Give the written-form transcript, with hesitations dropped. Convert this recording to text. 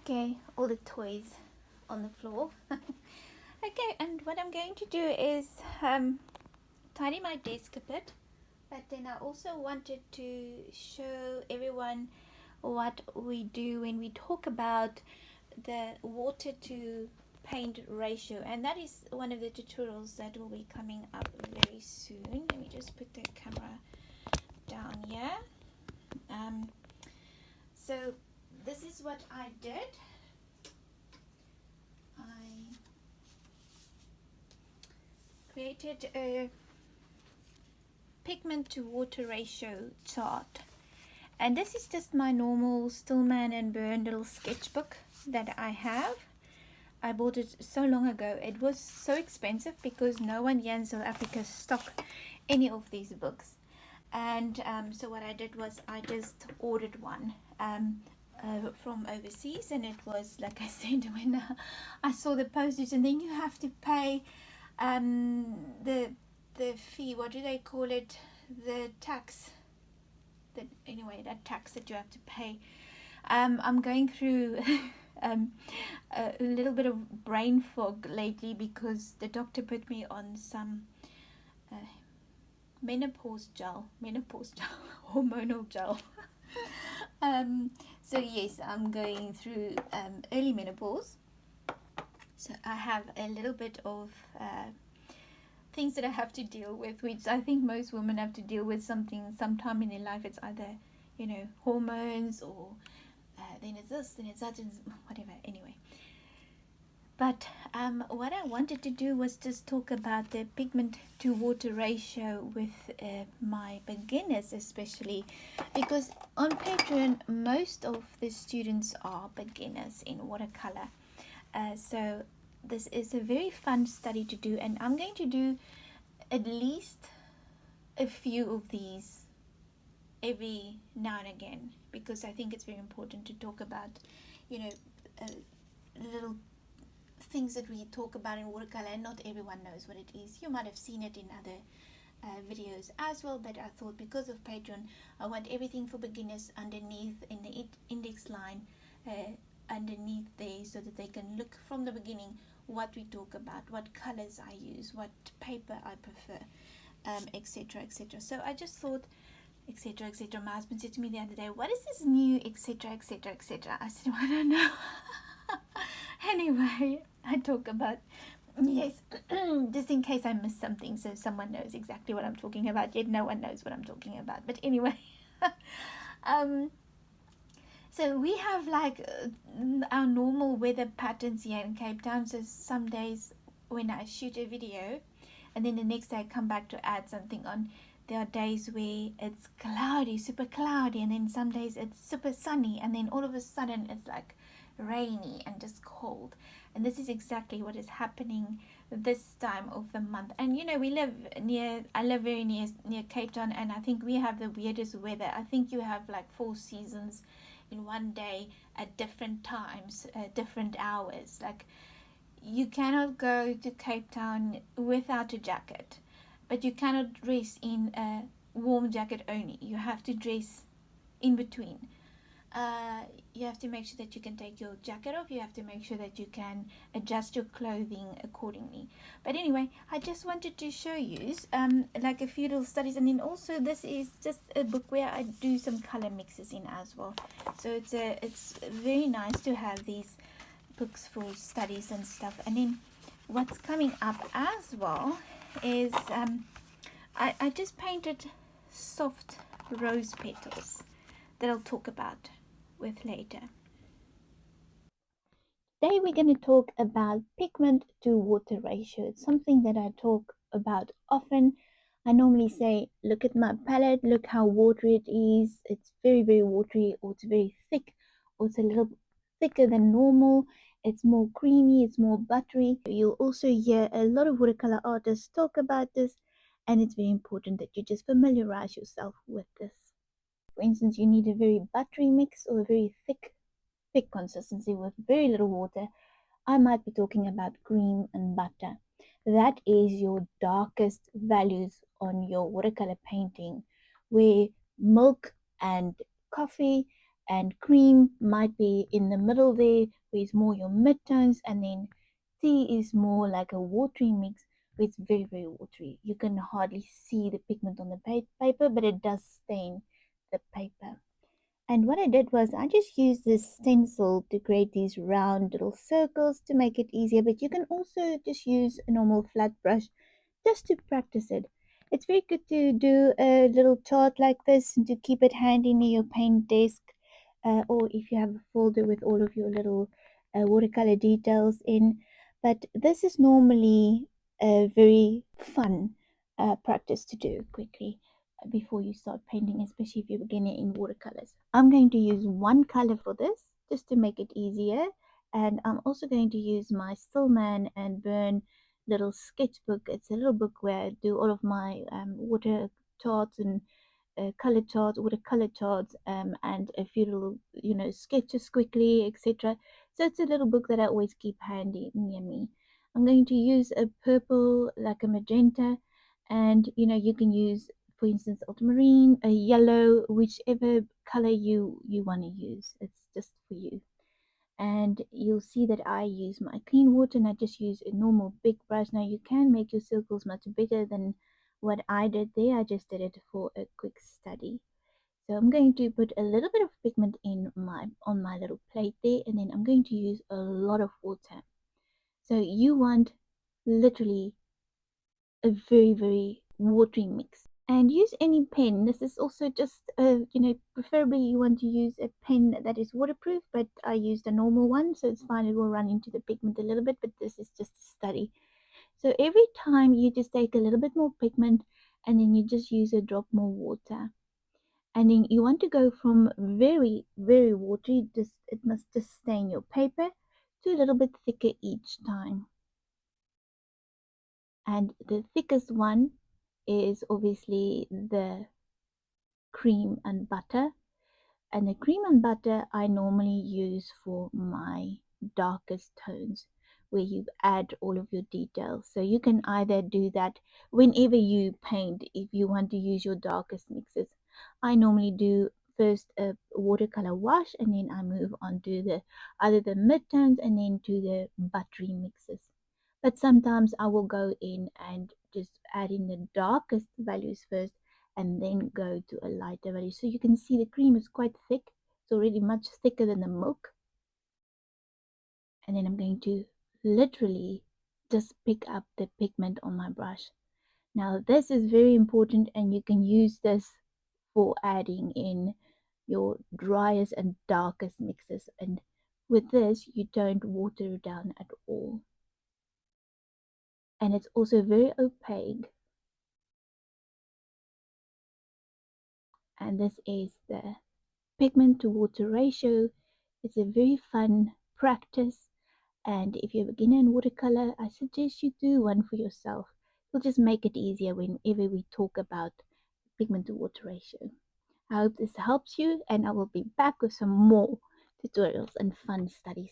Okay, all the toys on the floor. Okay, and what I'm going to do is tidy my desk a bit, but then I also wanted to show everyone what we do when we talk about the water to paint ratio, and that is one of the tutorials that will be coming up very soon. Let me just put the camera down here. So this is what I did. I created a pigment to water ratio chart, and this is just my normal Stillman and Burn little sketchbook that I have. I bought it so long ago. It was so expensive because no one here in South Africa stocked any of these books, and so what I did was I just ordered one from overseas, and it was, like I said, when I saw the postage, and then you have to pay the fee. What do they call it? The tax. Anyway, that tax that you have to pay. I'm going through a little bit of brain fog lately because the doctor put me on some uh, menopause gel, hormonal gel. So yes, I'm going through early menopause. So I have a little bit of things that I have to deal with, which I think most women have to deal with sometime in their life. It's either, hormones, or then it's this, then it's that, and whatever. Anyway, but what I wanted to do was just talk about the pigment to water ratio with my beginners, especially because on Patreon most of the students are beginners in watercolor. So this is a very fun study to do, and I'm going to do at least a few of these every now and again, because I think it's very important to talk about, little things that we talk about in watercolor, and not everyone knows what it is. You might have seen it in other videos as well, but I thought because of Patreon, I want everything for beginners underneath in the index line, underneath there, so that they can look from the beginning what we talk about, what colors I use, what paper I prefer, etc, etc. So I just thought, etc, etc. My husband said to me the other day, what is this new etc, etc, etc? I said, well, I don't know. Anyway, I talk about, yes, just in case I missed something, so someone knows exactly what I'm talking about, yet no one knows what I'm talking about. But anyway, so we have like our normal weather patterns here in Cape Town. So some days when I shoot a video and then the next day I come back to add something on, there are days where it's cloudy, super cloudy, and then some days it's super sunny, and then all of a sudden it's like rainy and just cold. And this is exactly what is happening this time of the month. And I live very near Cape Town, and I think we have the weirdest weather. I think you have like 4 seasons in one day at different times, different hours. Like, you cannot go to Cape Town without a jacket, but you cannot dress in a warm jacket only. You have to dress in between. You have to make sure that you can take your jacket off. You have to make sure that you can adjust your clothing accordingly. But anyway, I just wanted to show you like a few little studies, and then also this is just a book where I do some color mixes in as well. So it's very nice to have these books for studies and stuff. And then what's coming up as well is I just painted soft rose petals that I'll talk about with later. Today we're going to talk about pigment to water ratio. It's something that I talk about often. I normally say, look at my palette, look how watery it is. It's very, very watery, or it's very thick, or it's a little thicker than normal. It's more creamy, it's more buttery. You'll also hear a lot of watercolor artists talk about this, and it's very important that you just familiarize yourself with this. For instance, you need a very buttery mix or a very thick consistency with very little water. I might be talking about cream and butter. That is your darkest values on your watercolor painting, where milk and coffee and cream might be in the middle there, where it's more your midtones, and then tea is more like a watery mix, where it's very, very watery. You can hardly see the pigment on the paper, but it does stain the paper. And what I did was I just used this stencil to create these round little circles to make it easier, but you can also just use a normal flat brush just to practice it. It's very good to do a little chart like this and to keep it handy near your paint desk, or if you have a folder with all of your little watercolor details in. But this is normally a very fun practice to do quickly before you start painting, especially if you're beginning in watercolors. I'm going to use one color for this just to make it easier, and I'm also going to use my Stillman and Burn little sketchbook. It's a little book where I do all of my water charts and color charts, watercolor charts, and a few little, sketches quickly, etc. So it's a little book that I always keep handy near me. I'm going to use a purple, like a magenta, and you can use, for instance, ultramarine, a yellow, whichever color you want to use. It's just for you. And you'll see that I use my clean water and I just use a normal big brush. Now you can make your circles much bigger than what I did there. I just did it for a quick study. So I'm going to put a little bit of pigment in my on my little plate there, and then I'm going to use a lot of water. So you want literally a very, very watery mix. And use any pen. This is also just, preferably you want to use a pen that is waterproof, but I used a normal one, so it's fine. It will run into the pigment a little bit, but this is just a study. So every time you just take a little bit more pigment and then you just use a drop more water. And then you want to go from very, very watery, just it must just stain your paper, to a little bit thicker each time. And the thickest one is obviously the cream and butter. And the cream and butter I normally use for my darkest tones, where you add all of your details. So you can either do that whenever you paint, if you want to use your darkest mixes. I normally do first a watercolor wash, and then I move on to the either the midtones and then to the buttery mixes. But sometimes I will go in and just add in the darkest values first and then go to a lighter value. So you can see the cream is quite thick. It's already much thicker than the milk. And then I'm going to literally just pick up the pigment on my brush. Now this is very important, and you can use this for adding in your driest and darkest mixes. And with this, you don't water it down at all. And it's also very opaque. And this is the pigment to water ratio. It's a very fun practice, and if you're a beginner in watercolor, I suggest you do one for yourself. It'll just make it easier whenever we talk about pigment to water ratio. I hope this helps you, and I will be back with some more tutorials and fun studies.